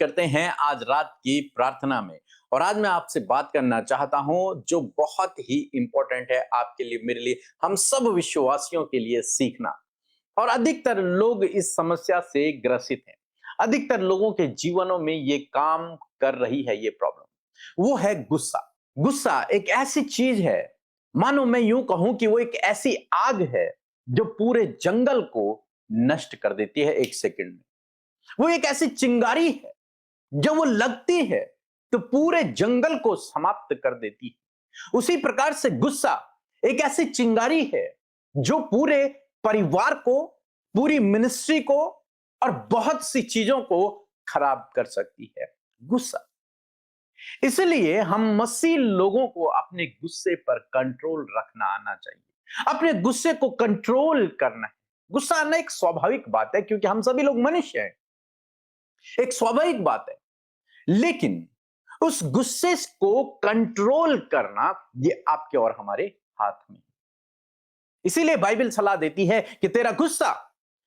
करते हैं आज रात की प्रार्थना में। और आज मैं आपसे बात करना चाहता हूं जो बहुत ही इंपॉर्टेंट है आपके लिए, मेरे लिए, हम सब विश्वासियों के लिए सीखना। और अधिकतर लोग इस समस्या से ग्रसित हैं। अधिकतर लोगों के जीवनों में ये काम कर रही है, ये प्रॉब्लम वो है गुस्सा। गुस्सा एक ऐसी चीज है, मानो मैं यूं कहूं कि वो एक ऐसी आग है जो पूरे जंगल को नष्ट कर देती है एक सेकंड में। वो एक ऐसी चिंगारी है, जब वो लगती है तो पूरे जंगल को समाप्त कर देती है। उसी प्रकार से गुस्सा एक ऐसी चिंगारी है जो पूरे परिवार को, पूरी मिनिस्ट्री को और बहुत सी चीजों को खराब कर सकती है। गुस्सा। इसलिए हम मसीह लोगों को अपने गुस्से पर कंट्रोल रखना आना चाहिए, अपने गुस्से को कंट्रोल करना है। गुस्सा आना एक स्वाभाविक बात है क्योंकि हम सभी लोग मनुष्य हैं, एक स्वाभाविक बात है। लेकिन उस गुस्से को कंट्रोल करना ये आपके और हमारे हाथ में है। इसीलिए बाइबल सलाह देती है कि तेरा गुस्सा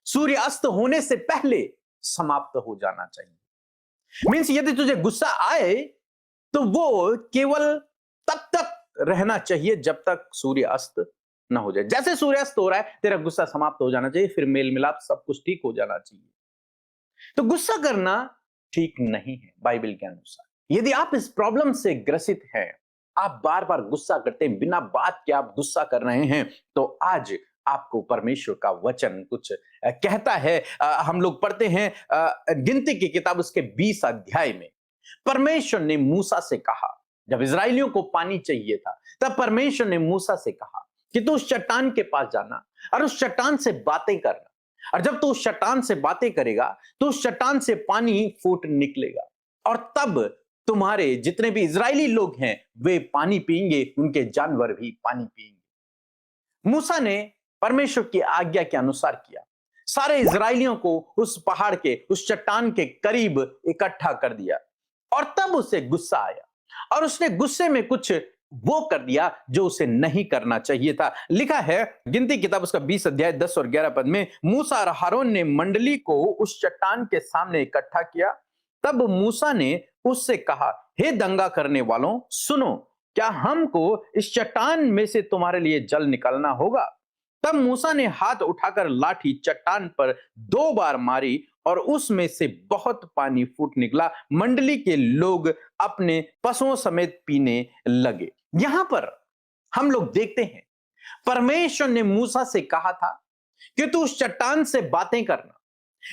सूर्य अस्त होने से पहले समाप्त हो जाना चाहिए। मींस यदि तुझे गुस्सा आए तो वो केवल तब तक रहना चाहिए जब तक सूर्य अस्त ना हो जाए। जैसे सूर्य अस्त हो रहा है तेरा गुस्सा समाप्त हो जाना चाहिए, फिर मेल मिलाप सब कुछ ठीक हो जाना चाहिए। तो गुस्सा करना ठीक नहीं है बाइबल के अनुसार। यदि आप इस प्रॉब्लम से ग्रसित हैं, आप बार बार गुस्सा करते हैं, बिना बात के आप गुस्सा कर रहे हैं, तो आज आपको परमेश्वर का वचन कुछ कहता है। हम लोग पढ़ते हैं गिनती की किताब उसके 20 अध्याय में परमेश्वर ने मूसा से कहा, जब इजरायलियों को पानी चाहिए था, तब परमेश्वर ने मूसा से कहा कि तू उस चट्टान के पास जाना और उस चट्टान से बातें करना। और जब तू उस चट्टान से बातें करेगा तो उस चट्टान से पानी फूट निकलेगा, और तब तुम्हारे जितने भी इजरायली लोग हैं वे पानी पिएंगे, उनके जानवर भी पानी पिएंगे। मूसा ने परमेश्वर की आज्ञा के अनुसार किया। सारे इजरायलियों को उस पहाड़ के, उस चट्टान के करीब इकट्ठा कर दिया, और तब उसे गुस्सा आया और उसने गुस्से में कुछ वो कर दिया जो उसे नहीं करना चाहिए था। लिखा है गिनती किताब उसका 20 अध्याय 10 और 11 पद में, मूसा और हारून ने मंडली को उस चट्टान के सामने इकट्ठा किया। तब मूसा ने उससे कहा, हे दंगा करने वालों सुनो, क्या हमको इस चट्टान में से तुम्हारे लिए जल निकालना होगा? तब मूसा ने हाथ उठाकर लाठी चट्टान पर 2 बार मारी और उसमें से बहुत पानी फूट निकला। मंडली के लोग अपने पशुओं समेत पीने लगे। यहां पर हम लोग देखते हैं परमेश्वर ने मूसा से कहा था कि तू उस चट्टान से बातें करना,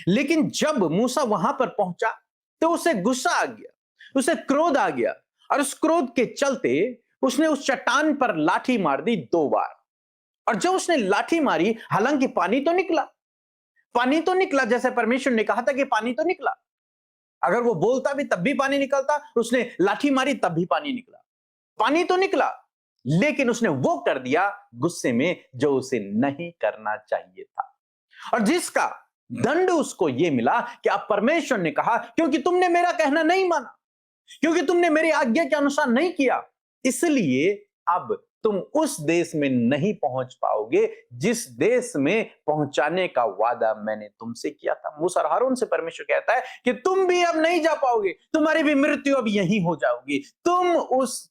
लेकिन जब मूसा वहां पर पहुंचा तो उसे गुस्सा आ गया, उसे क्रोध आ गया, और उस क्रोध के चलते उसने उस चट्टान पर लाठी मार दी 2 बार। और जब उसने लाठी मारी, हालांकि पानी तो निकला, पानी तो निकला, जैसे परमेश्वर ने कहा था कि पानी तो निकला। अगर वो बोलता भी तब भी पानी निकलता, उसने लाठी मारी तब भी पानी निकला, पानी तो निकला। लेकिन उसने वो कर दिया गुस्से में जो उसे नहीं करना चाहिए था, और जिसका दंड उसको ये मिला कि अब परमेश्वर ने कहा क्योंकि तुमने मेरा कहना नहीं माना, क्योंकि तुमने मेरी आज्ञा के अनुसार नहीं किया, इसलिए अब तुम उस देश में नहीं पहुंच पाओगे जिस देश में पहुंचाने का वादा मैंने तुमसे किया था। मूसा और हारून से परमेश्वर कहता है कि तुम भी अब नहीं जा पाओगे, तुम्हारी भी मृत्यु अब यहीं हो जाओगी, तुम उस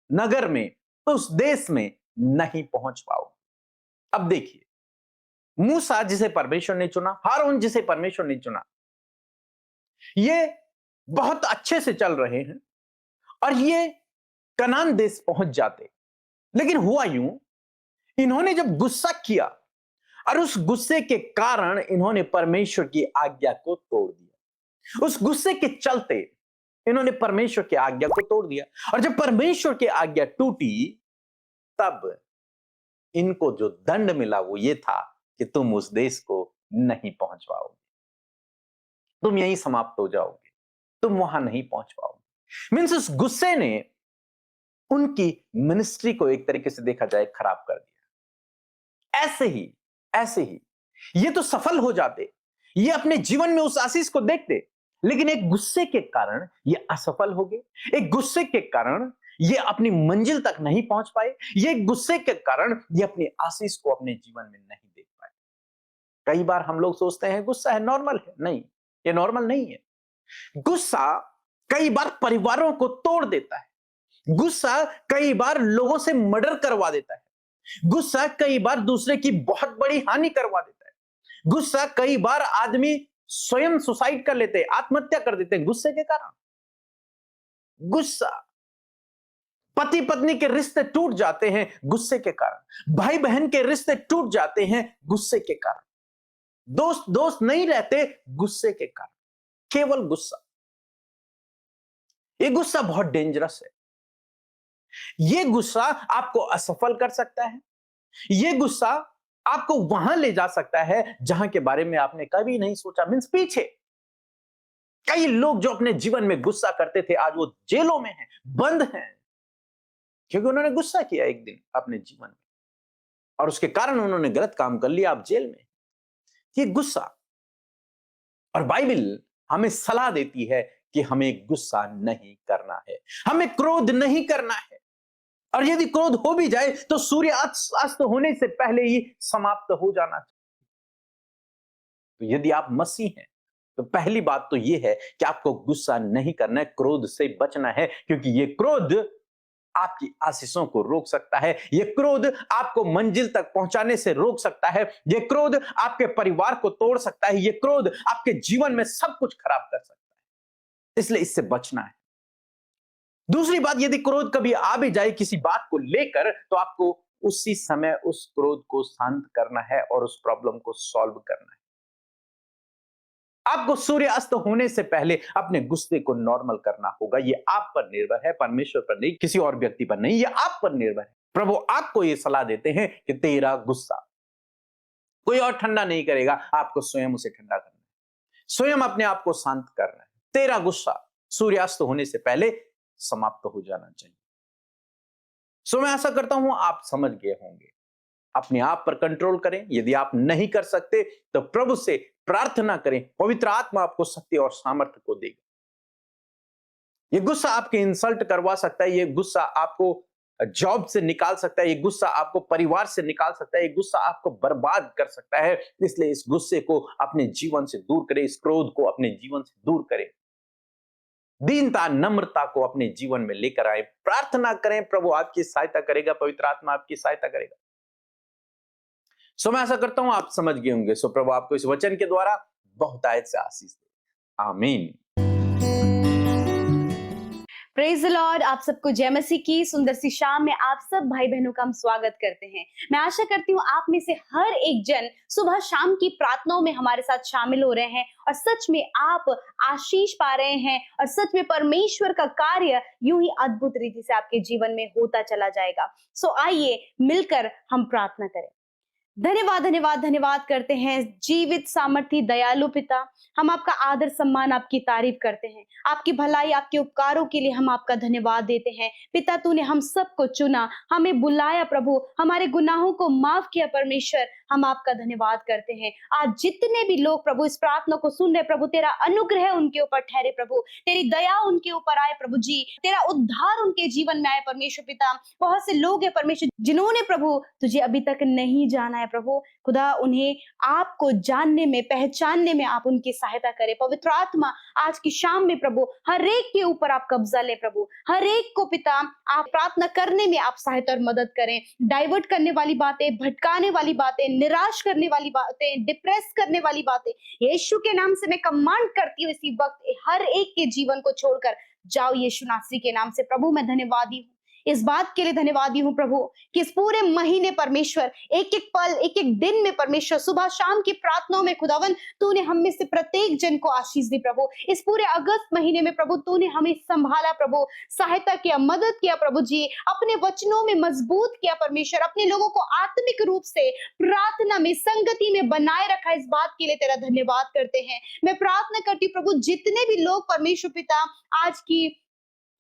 नगर में, उस देश में नहीं पहुंच पाओगे। अब देखिए, मूसा जिसे परमेश्वर ने चुना, हारून जिसे परमेश्वर ने चुना, ये बहुत अच्छे से चल रहे हैं और ये कनान देश पहुंच जाते। लेकिन हुआ यूं, इन्होंने जब गुस्सा किया और उस गुस्से के कारण इन्होंने परमेश्वर की आज्ञा को तोड़ दिया। उस गुस्से के चलते इन्होंने परमेश्वर की आज्ञा को तोड़ दिया, और जब परमेश्वर की आज्ञा टूटी तब इनको जो दंड मिला वो ये था कि तुम उस देश को नहीं पहुंच पाओगे, तुम यहीं समाप्त हो जाओगे, तुम वहां नहीं पहुंच पाओगे। मीन्स उस गुस्से ने उनकी मिनिस्ट्री को एक तरीके से देखा जाए खराब कर दिया। ऐसे ही ये तो सफल हो जाते, ये अपने जीवन में उस आशीष को देखते, लेकिन एक गुस्से के कारण ये असफल हो गए। एक गुस्से के कारण ये अपनी मंजिल तक नहीं पहुंच पाए। ये गुस्से के कारण ये अपनी आशीष को अपने जीवन में नहीं देख पाए। कई बार हम लोग सोचते हैं गुस्सा है, नॉर्मल है। नहीं, ये नॉर्मल नहीं है। गुस्सा कई बार परिवारों को तोड़ देता है। गुस्सा कई बार लोगों से मर्डर करवा देता है। गुस्सा कई बार दूसरे की बहुत बड़ी हानि करवा देता है। गुस्सा कई बार आदमी स्वयं सुसाइड कर लेते हैं, आत्महत्या कर देते हैं गुस्से के कारण। गुस्सा, पति पत्नी के रिश्ते टूट जाते हैं गुस्से के कारण। भाई बहन के रिश्ते टूट जाते हैं गुस्से के कारण। दोस्त दोस्त नहीं रहते गुस्से के कारण। केवल गुस्सा। ये गुस्सा बहुत डेंजरस है। ये गुस्सा आपको असफल कर सकता है। ये गुस्सा आपको वहां ले जा सकता है जहां के बारे में आपने कभी नहीं सोचा। मींस पीछे। कई लोग जो अपने जीवन में गुस्सा करते थे आज वो जेलों में हैं, बंद हैं, क्योंकि उन्होंने गुस्सा किया एक दिन अपने जीवन में और उसके कारण उन्होंने गलत काम कर लिया, आप जेल में। ये गुस्सा। और बाइबल हमें सलाह देती है कि हमें गुस्सा नहीं करना है, हमें क्रोध नहीं करना है। और यदि क्रोध हो भी जाए तो सूर्य अस्त होने से पहले ही समाप्त हो जाना चाहिए। तो यदि आप मसीह हैं तो पहली बात तो यह है कि आपको गुस्सा नहीं करना है, क्रोध से बचना है, क्योंकि यह क्रोध आपकी आशीषों को रोक सकता है। यह क्रोध आपको मंजिल तक पहुंचाने से रोक सकता है। यह क्रोध आपके परिवार को तोड़ सकता है। यह क्रोध आपके जीवन में सब कुछ खराब कर सकता है। इसलिए इससे बचना है। दूसरी बात, यदि क्रोध कभी आ भी जाए किसी बात को लेकर तो आपको उसी समय उस क्रोध को शांत करना है और उस प्रॉब्लम को सॉल्व करना है। आपको सूर्य अस्त होने से पहले अपने गुस्से को नॉर्मल करना होगा। यह आप पर निर्भर है, परमेश्वर पर नहीं, किसी और व्यक्ति पर नहीं, यह आप पर निर्भर है। प्रभु आपको यह सलाह देते हैं कि तेरा गुस्सा कोई और ठंडा नहीं करेगा, आपको स्वयं उसे ठंडा करना है, स्वयं अपने आप को शांत करना है। तेरा गुस्सा सूर्यास्त होने से पहले समाप्त हो जाना चाहिए। सो मैं आशा करता हूं आप समझ गए होंगे। अपने आप पर कंट्रोल करें। यदि आप नहीं कर सकते तो प्रभु से प्रार्थना करें, पवित्र आत्मा आपको शक्ति और सामर्थ्य को देगा। यह गुस्सा आपके इंसल्ट करवा सकता है, यह गुस्सा आपको जॉब से निकाल सकता है, यह गुस्सा आपको परिवार से निकाल सकता है, यह गुस्सा आपको बर्बाद कर सकता है। इसलिए इस गुस्से को अपने जीवन से दूर करें, इस क्रोध को अपने जीवन से दूर करें, दीनता नम्रता को अपने जीवन में लेकर आए। प्रार्थना करें, प्रभु आपकी सहायता करेगा, पवित्र आत्मा आपकी सहायता करेगा। सो मैं आशा करता हूं आप समझ गए होंगे। सो प्रभु आपको इस वचन के द्वारा बहुतायत से आशीष दे। आमीन। Praise the Lord. आप सबको जय मसीह की सुंदर सी शाम में आप सब भाई बहनों का हम स्वागत करते हैं। मैं आशा करती हूँ आप में से हर एक जन सुबह शाम की प्रार्थनाओं में हमारे साथ शामिल हो रहे हैं और सच में आप आशीष पा रहे हैं और सच में परमेश्वर का कार्य यूं ही अद्भुत रीति से आपके जीवन में होता चला जाएगा। सो आइए मिलकर हम प्रार्थना करें। धन्यवाद धन्यवाद धन्यवाद करते हैं जीवित सामर्थी दयालु पिता। हम आपका आदर सम्मान आपकी तारीफ करते हैं। आपकी भलाई आपके उपकारों के लिए हम आपका धन्यवाद देते हैं। पिता तूने हम सबको चुना, हमें बुलाया प्रभु, हमारे गुनाहों को माफ किया परमेश्वर। हम आपका धन्यवाद करते हैं। आज जितने भी लोग प्रभु इस प्रार्थना को सुन रहे प्रभु, तेरा अनुग्रह उनके ऊपर ठहरे प्रभु, तेरी दया उनके ऊपर आए प्रभु जी, तेरा उद्धार उनके जीवन में आए परमेश्वर पिता। बहुत से लोग हैं परमेश्वर जिन्होंने प्रभु तुझे अभी तक नहीं जाना है प्रभु खुदा, उन्हें आपको जानने में पहचानने में आप उनकी सहायता करें। पवित्र आत्मा आज की शाम में प्रभु हर एक के ऊपर आप कब्जा ले प्रभु, हर एक को पिता आप प्रार्थना करने में आप सहायता और मदद करें। डाइवर्ट करने वाली बातें, भटकाने वाली बातें, निराश करने वाली बातें, डिप्रेस करने वाली बातें, यीशु के नाम से मैं कमांड करती हूँ इसी वक्त हर एक के जीवन को छोड़कर जाओ यीशु नासरी के नाम से। प्रभु मैं धन्यवादी हूँ, इस बात के लिए धन्यवादी हूँ प्रभु कि इस पूरे महीने परमेश्वर एक एक पल एक एक दिन में परमेश्वर सुबह शाम की प्रार्थनाओं में खुदावन तूने हम में से प्रत्येक जन को आशीष दी प्रभु। इस पूरे अगस्त महीने में प्रभु तूने हमें संभाला प्रभु, सहायता किया, मदद किया प्रभु जी, अपने वचनों में मजबूत किया परमेश्वर, अपने लोगों को आत्मिक रूप से प्रार्थना में संगति में बनाए रखा। इस बात के लिए तेरा धन्यवाद करते हैं। मैं प्रार्थना करती हूँ प्रभु जितने भी लोग परमेश्वर पिता आज की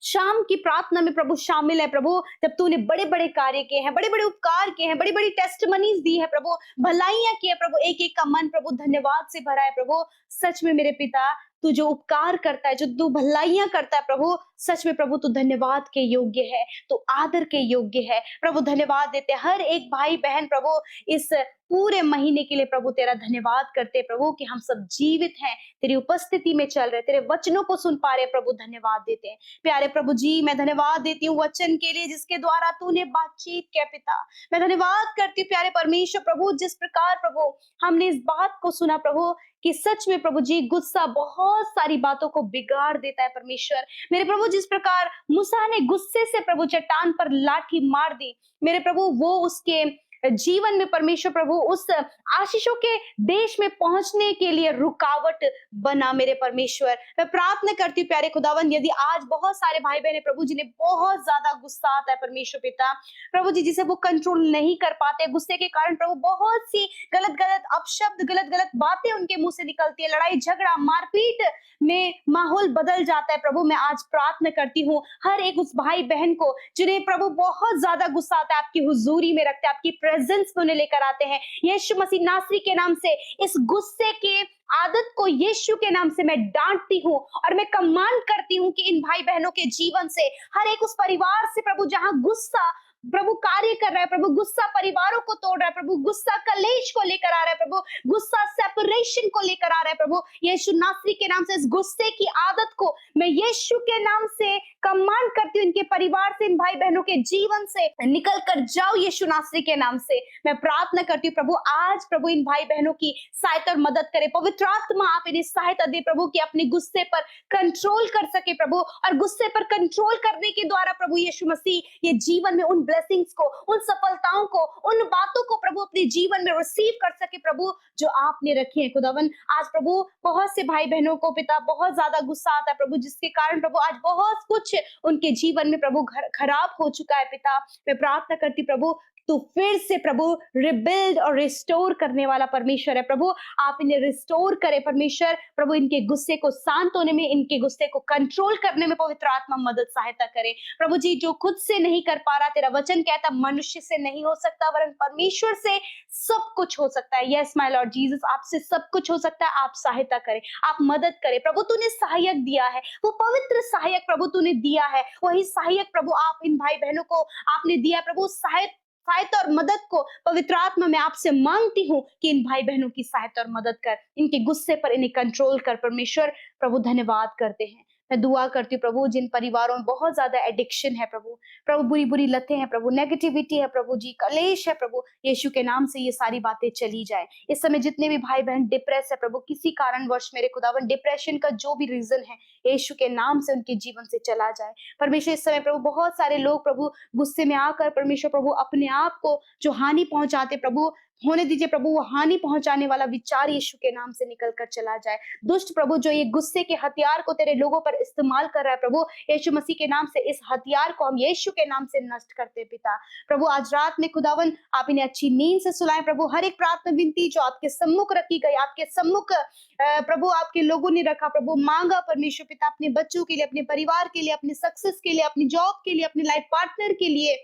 शाम की प्रार्थना में प्रभु शामिल है प्रभु, जब तूने बड़े बड़े कार्य किए हैं, बड़े बड़े उपकार किए हैं, बड़ी बड़ी टेस्टमनीज दी है प्रभु, भलाइयां की है प्रभु, एक एक का मन प्रभु धन्यवाद से भरा है प्रभु। सच में मेरे पिता तू जो उपकार करता है, जो तू भलाइयां करता है प्रभु, सच में प्रभु तू धन्यवाद के योग्य है, तू आदर के योग्य है प्रभु। धन्यवाद देते हर एक भाई बहन प्रभु इस पूरे महीने के लिए प्रभु तेरा धन्यवाद करते हैं प्रभु कि हम सब जीवित हैं, तेरी उपस्थिति में चल रहे, तेरे वचनों को सुन पा रहे प्रभु, धन्यवाद देते हैं। प्यारे प्रभु जी, मैं धन्यवाद देती हूँ वचन के लिए जिसके द्वारा तूने बातचीत किया पिता। मैं धन्यवाद करती हूँ प्यारे परमेश्वर प्रभु, जिस प्रकार प्रभु हमने इस बात को सुना प्रभु कि सच में प्रभु जी गुस्सा बहुत सारी बातों को बिगाड़ देता है परमेश्वर। मेरे प्रभु, जिस प्रकार मूसा ने गुस्से से प्रभु चट्टान पर लाठी मार दी, मेरे प्रभु वो उसके जीवन में परमेश्वर प्रभु उस आशीषों के देश में पहुंचने के लिए रुकावट बना। मेरे परमेश्वर, मैं प्रार्थना करती हूँ प्यारे खुदावन, यदि आज बहुत सारे भाई बहन प्रभु जिन्हें बहुत ज्यादा गुस्सा आता है परमेश्वर पिता प्रभु जी, जिसे वो कंट्रोल नहीं कर पाते, गुस्से के कारण प्रभु बहुत सी गलत गलत अपशब्द, गलत गलत बातें उनके मुंह से निकलती है, लड़ाई झगड़ा मारपीट में माहौल बदल जाता है प्रभु। मैं आज प्रार्थना करती हूँ हर एक उस भाई बहन को जिन्हें प्रभु बहुत ज्यादा गुस्सा आता है, आपकी हुजूरी में रखते हैं, आपकी प्रेजेंस में उन्हें लेकर आते हैं। यीशु मसीह नासरी के नाम से इस गुस्से के आदत को यीशु के नाम से मैं डांटती हूँ और मैं कमांड करती हूँ कि इन भाई बहनों के जीवन से, हर एक उस परिवार से प्रभु जहां गुस्सा प्रभु कार्य कर रहा है, प्रभु गुस्सा परिवारों को तोड़ रहा है, प्रभु गुस्सा कलेश को लेकर आ रहा है, प्रभु गुस्सा सेपरेशन को लेकर आ रहा है प्रभु, यीशु नासरी के नाम से इस गुस्से की आदत को मैं यीशु के नाम से कमांड करती हूँ, इनके परिवार से, इन भाई बहनों के जीवन से निकल कर जाओ यीशु नासरी के नाम से। मैं प्रार्थना करती हूँ प्रभु, आज प्रभु इन भाई बहनों की सहायता और मदद करे, पवित्र आत्मा आप इन्हें सहायता दे प्रभु कि अपने गुस्से पर कंट्रोल कर सके प्रभु, और गुस्से पर कंट्रोल करने के द्वारा प्रभु यीशु मसीह ये जीवन में उन ब्लेसिंग्स को, उन सफलताओं को, उन बातों को प्रभु अपने जीवन में रिसीव कर सके प्रभु जो आपने रखी है खुदावन। आज प्रभु बहुत से भाई बहनों को पिता बहुत ज्यादा गुस्सा आता है प्रभु, जिसके कारण प्रभु आज बहुत कुछ उनके जीवन में प्रभु खराब हो चुका है पिता। मैं प्रार्थना करती प्रभु तो फिर से प्रभु रिबिल्ड और रिस्टोर करने वाला परमेश्वर है प्रभु, आप इन्हें रिस्टोर करें परमेश्वर प्रभु, इनके गुस्से को शांत होने में, इनके गुस्से को कंट्रोल करने में पवित्र आत्मा मदद सहायता करे प्रभु जी। जो खुद से नहीं कर पा रहा, तेरा वचन कहता मनुष्य से नहीं हो सकता वरन परमेश्वर से सब कुछ हो सकता है। यस माय लॉर्ड जीसस, आपसे सब कुछ हो सकता है, आप सहायता करें, आप मदद करें प्रभु। तूने सहायक दिया है, वो पवित्र सहायक प्रभु तूने दिया है, वही सहायक प्रभु आप इन भाई बहनों को आपने दिया प्रभु। सहायता और मदद को पवित्र आत्मा मैं आपसे मांगती हूँ कि इन भाई बहनों की सहायता और मदद कर, इनके गुस्से पर इन्हें कंट्रोल कर परमेश्वर प्रभु। धन्यवाद करते हैं, मैं दुआ करती हूँ प्रभु जिन परिवारों में बहुत ज्यादा एडिक्शन है प्रभु बुरी बुरी लतें हैं प्रभु, नेगेटिविटी है प्रभु जी, कलेश है प्रभु, यीशु के नाम से ये सारी बातें चली जाए। इस समय जितने भी भाई बहन डिप्रेस है प्रभु, किसी कारणवश मेरे खुदावन डिप्रेशन का जो भी रीजन है यीशु के नाम से उनके जीवन से चला जाए परमेश्वर। इस समय प्रभु बहुत सारे लोग प्रभु गुस्से में आकर परमेश्वर प्रभु अपने आप को जो हानि पहुंचाते प्रभु, होने दीजिए प्रभु वो हानि पहुंचाने वाला विचार यीशु के नाम से निकल कर चला जाए। दुष्ट प्रभु जो ये गुस्से के हथियार को तेरे लोगों पर इस्तेमाल कर रहा है प्रभु, यीशु मसीह के नाम से इस हथियार को हम यीशु के नाम से नष्ट करते पिता प्रभु। आज रात में खुदावन आप इन्हें अच्छी नींद से सुलाएं प्रभु। हर एक प्रार्थना विनती जो आपके सम्मुख रखी गई, आपके सम्मुख प्रभु आपके लोगों ने रखा प्रभु, मांगा परमेश्वर पिता अपने बच्चों के लिए, अपने परिवार के लिए, अपने सक्सेस के लिए, अपनी जॉब के लिए, अपने लाइफ पार्टनर के लिए,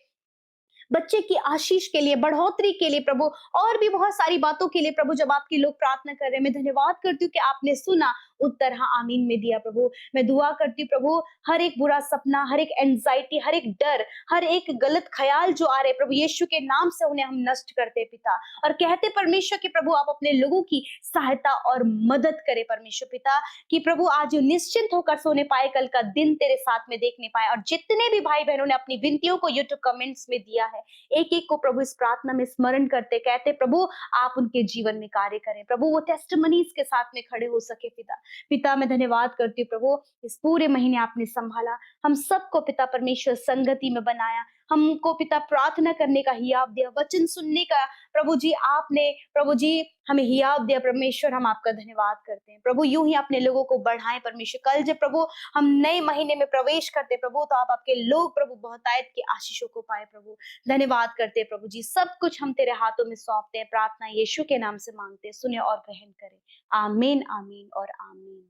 बच्चे की आशीष के लिए, बढ़ोतरी के लिए प्रभु, और भी बहुत सारी बातों के लिए प्रभु। जब आपके लोग प्रार्थना कर रहे हैं, मैं धन्यवाद करती हूँ कि आपने सुना, उत्तर हाँ आमीन में दिया प्रभु। मैं दुआ करती हूँ प्रभु हर एक बुरा सपना, हर एक एंजाइटी, हर एक डर, हर एक गलत ख्याल जो आ रहे प्रभु यीशु के नाम से उन्हें हम नष्ट करते पिता, और कहते परमेश्वर कि प्रभु आप अपने लोगों की सहायता और मदद करें परमेश्वर पिता, कि प्रभु आज निश्चिंत होकर सोने पाए, कल का दिन तेरे साथ में देखने पाए। और जितने भी भाई बहनों ने अपनी विनतियों को यूट्यूब कमेंट्स में दिया है, एक एक को प्रभु इस प्रार्थना में स्मरण करते, कहते प्रभु आप उनके जीवन में कार्य करें प्रभु, वो टेस्टिमनीज के साथ में खड़े हो सके पिता। मैं धन्यवाद करती हूँ प्रभु, इस पूरे महीने आपने संभाला, हम सबको पिता परमेश्वर संगति में बनाया, हमको पिता प्रार्थना करने का हियाव दिया, वचन सुनने का प्रभु जी आपने प्रभु जी हमें हियाव दिया परमेश्वर। हम आपका धन्यवाद करते हैं प्रभु। यूं ही अपने लोगों को बढ़ाएं परमेश्वर। कल जब प्रभु हम नए महीने में प्रवेश करते प्रभु, तो आप आपके लोग प्रभु बहुतायत की आशीषों को पाए प्रभु। धन्यवाद करते हैं प्रभु जी, सब कुछ हम तेरे हाथों में सौंपते हैं। प्रार्थना यीशु के नाम से मांगते हैं, सुने और ग्रहण करें। आमीन आमीन और आमीन।